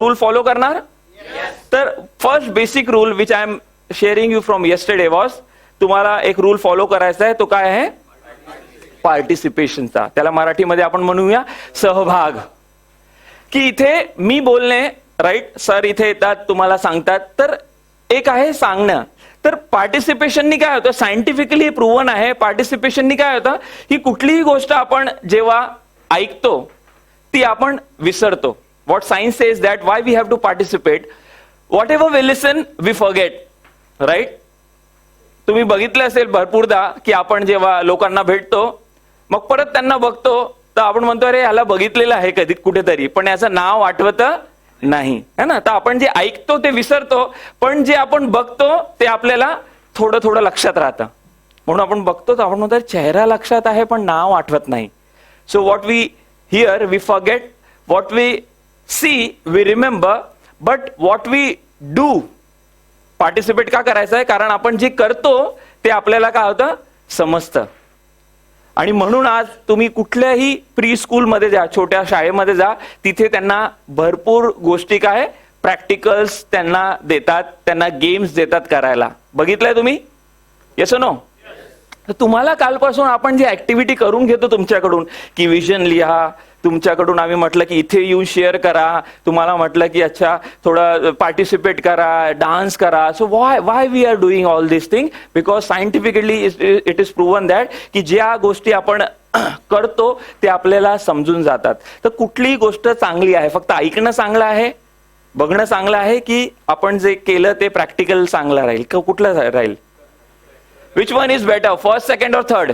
Rule follow करणार? तर first basic rule which I am sharing you from yesterday was, तुम्हाला एक rule follow करायचा आहे. तो काय आहे? पार्टिसिपेशनचा. त्याला मराठीमध्ये आपण म्हणूया सहभाग. की इथे मी बोलणे, राईट, सर इथे येतात, तुम्हाला सांगतात, तर एक आहे सांगणं. तर पार्टिसिपेशननी काय होतं, सायंटिफिकली प्रूव्हन आहे, पार्टिसिपेशननी काय होतं की कुठलीही गोष्ट आपण जेव्हा ऐकतो ती आपण विसरतो. What science says that why we have to participate, whatever we listen we forget, right. तुम्ही बघितलं असेल भरपूरदा की आपण जेव्हा लोकांना भेटतो मग परत त्यांना बघतो तर आपण म्हणतो अरे याला बघितलेलं आहे कधी कुठेतरी, पण याचं नाव आठवत नाही, है ना. तर आपण जे ऐकतो ते विसरतो, पण जे आपण बघतो ते आपल्याला थोडं थोडं लक्षात राहतं. म्हणून आपण बघतो तर आपण म्हणतो चेहरा लक्षात आहे पण नाव आठवत नाही. So what we hear we forget, what we see we remember, but what we do. Participate का करायचं आहे? कारण आपण जे करतो ते आपल्याला काय होतं समजतं. आणि म्हणून आज तुम्ही कुठल्याही प्री स्कूलमध्ये जा, छोट्या शाळेमध्ये जा, तिथे त्यांना भरपूर गोष्टी काय प्रॅक्टिकल्स त्यांना देतात, त्यांना गेम्स देतात करायला. बघितलंय तुम्ही? Yes no? तर तुम्हाला कालपासून आपण जी ऍक्टिव्हिटी करून घेतो तुमच्याकडून की विजन लिहा, तुमच्याकडून आम्ही म्हटलं की इथे येऊन शेअर करा, तुम्हाला म्हटलं की अच्छा थोडं पार्टिसिपेट करा, डान्स करा. So why we are doing all this thing? Because scientifically it is proven that की ज्या गोष्टी आपण करतो ते आपल्याला समजून जातात. तर कुठलीही गोष्ट चांगली आहे, फक्त ऐकणं चांगलं आहे, बघणं चांगलं आहे, की आपण जे केलं ते प्रॅक्टिकल चांगलं राहील, कुठलं राहील? Which one is better? First, second or third?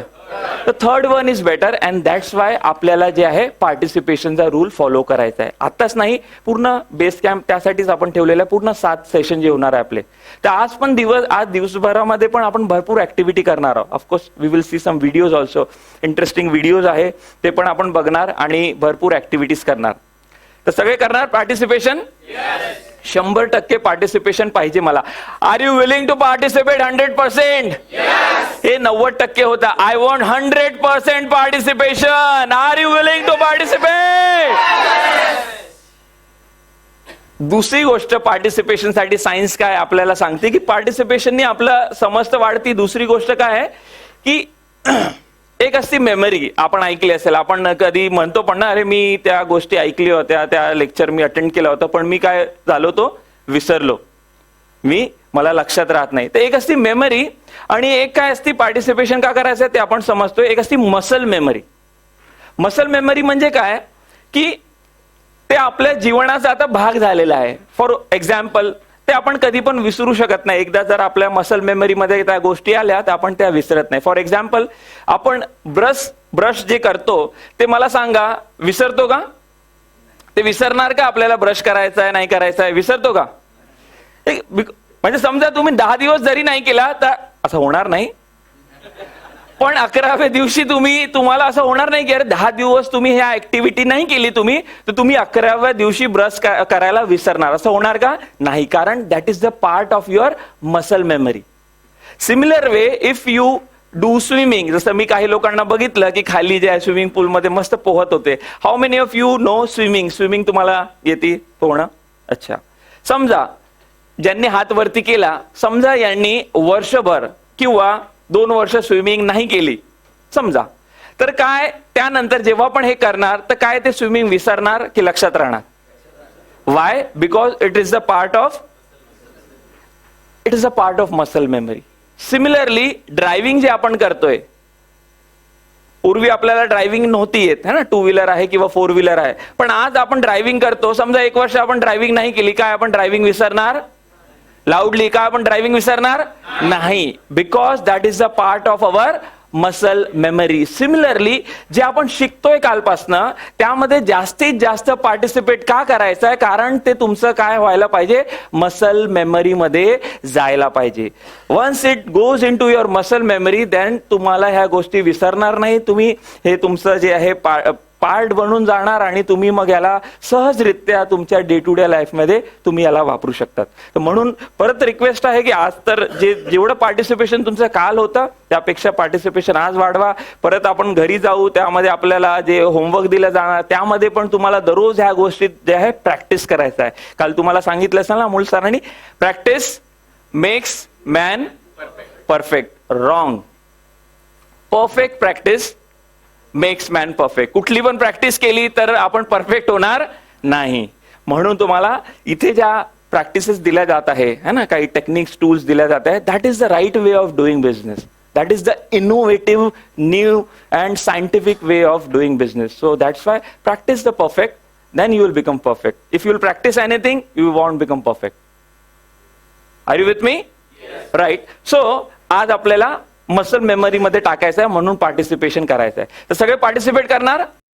The third one is better and that's why आपल्याला जे आहे पार्टिसिपेशनचा रूल फॉलो करायचा आहे. आताच नाही, पूर्ण बेस कॅम्प त्यासाठीच आपण ठेवलेला आहे. पूर्ण 7 सेशन जे होणार आहे आपले. तर आज दिवसभरामध्ये पण आपण भरपूर ऍक्टिव्हिटी करणार आहोत. Of course we will see some videos also. Interesting videos आहे ते पण आपण बघणार आणि भरपूर ऍक्टिव्हिटीज करणार. तर सगळे करणार पार्टिसिपेशन? 100% पार्टिसिपेशन पाहिजे मला. Are you willing to participate 100%? हे 90% होता. I want 100% participation. Are you willing to participate? दुसरी गोष्ट पार्टिसिपेशन साठी सायन्स काय आपल्याला सांगते की पार्टिसिपेशननी आपलं समज वाढती. दुसरी गोष्ट काय आहे की एक असती मेमरी. आपण ऐकली असेल, आपण कधी म्हणतो पण ना, अरे मी त्या गोष्टी ऐकली होत्या, त्या लेक्चर मी अटेंड केलं होतं, पण मी काय झालो तो विसरलो, मला लक्षात राहत नाही. तर एक असती मेमरी आणि एक काय असती पार्टिसिपेशन का करायचं ते आपण समजतो. एक असती मसल मेमरी. मसल मेमरी म्हणजे काय की ते आपल्या जीवनाचा आता भाग झालेला आहे. फॉर एक्झाम्पल ते आपण कधी पण विसरू शकत नाही. एकदा जर आपल्या मसल मेमरीमध्ये त्या गोष्टी आल्या तर आपण त्या विसरत नाही. फॉर एक्झाम्पल आपण ब्रश जे करतो ते मला सांगा, विसरतो का? ते विसरणार का? आपल्याला ब्रश करायचा आहे नाही करायचा आहे, विसरतो का? म्हणजे समजा तुम्ही 10 दिवस जरी नाही केला तर असं होणार नाही, पण 11व्या दिवशी तुम्हाला असं होणार नाही की अरे 10 दिवस तुम्ही ह्या ऍक्टिव्हिटी नाही केली तुम्ही, तर तुम्ही 11व्या दिवशी ब्रश करायला विसरणार. असं होणार का? नाही, कारण that is the part of your muscle memory. Similar way if you do swimming, जसं मी काही लोकांना बघितलं की खाली जे आहे स्विमिंग पूलमध्ये मस्त पोहत होते. How many of you know swimming? Swimming तुम्हाला येते पोहणं? अच्छा, समजा ज्यांनी हात वरती केला, समजा यांनी वर्षभर किंवा 2 वर्ष स्विमिंग नाही केली समजा, तर काय त्यानंतर जेव्हा पण हे करणार तर काय ते स्विमिंग विसरणार की लक्षात राहणार? Y? Because it is a part of muscle memory. Similarly driving जे आपण करतोय, पूर्वी आपल्याला ड्रायव्हिंग नव्हती येत, है ना, 2 व्हीलर आहे किंवा 4 व्हीलर आहे, पण आज आपण ड्रायव्हिंग करतो. समजा 1 वर्ष आपण ड्रायव्हिंग नाही केली, काय आपण ड्रायव्हिंग विसरणार? लाऊडली का आपण ड्रायव्हिंग विसरणार नाही? Because that is a part of our muscle memory. Similarly जे आपण शिकतोय कालपासनं त्यामध्ये जास्तीत जास्त पार्टिसिपेट का करायचं आहे? कारण ते तुमचं काय व्हायला पाहिजे? मसल मेमरी मध्ये जायला पाहिजे. Once it goes into your muscle memory, then तुम्हाला ह्या गोष्टी विसरणार नाही. तुम्ही हे तुमचं जे आहे पार्ट बनून जाणार आणि तुम्ही मग याला सहजरित्या तुमच्या डे टू डे लाईफमध्ये तुम्ही याला वापरू शकतात. तर म्हणून परत रिक्वेस्ट आहे की आज तर जेवढं पार्टिसिपेशन तुमचं काल होतं त्यापेक्षा पार्टिसिपेशन आज वाढवा. परत आपण घरी जाऊ, त्यामध्ये आपल्याला जे होमवर्क दिलं जाणार त्यामध्ये पण तुम्हाला दररोज ह्या गोष्टी जे आहे प्रॅक्टिस करायचं आहे. काल तुम्हाला सांगितलं असेल ना मूळ सरांनी, practice makes man perfect. Wrong. Perfect practice makes man perfect. कुठली पण प्रॅक्टिस केली तर आपण परफेक्ट होणार नाही. म्हणून तुम्हाला इथे ज्या प्रॅक्टिसेस दिल्या जात आहे ना, काही टेक्निक्स टूल्स दिल्या जात आहे, that is the right way of doing business. That is the innovative, new and scientific way of doing business. So that's why practice the perfect, then you will become perfect. If you will practice anything, you won't become perfect. Are you with me? Yes. Right. So आज आपल्याला muscle memory मध्ये टाकायचं आहे, म्हणून participation करायचं आहे. तर सगळे पार्टिसिपेट करणार.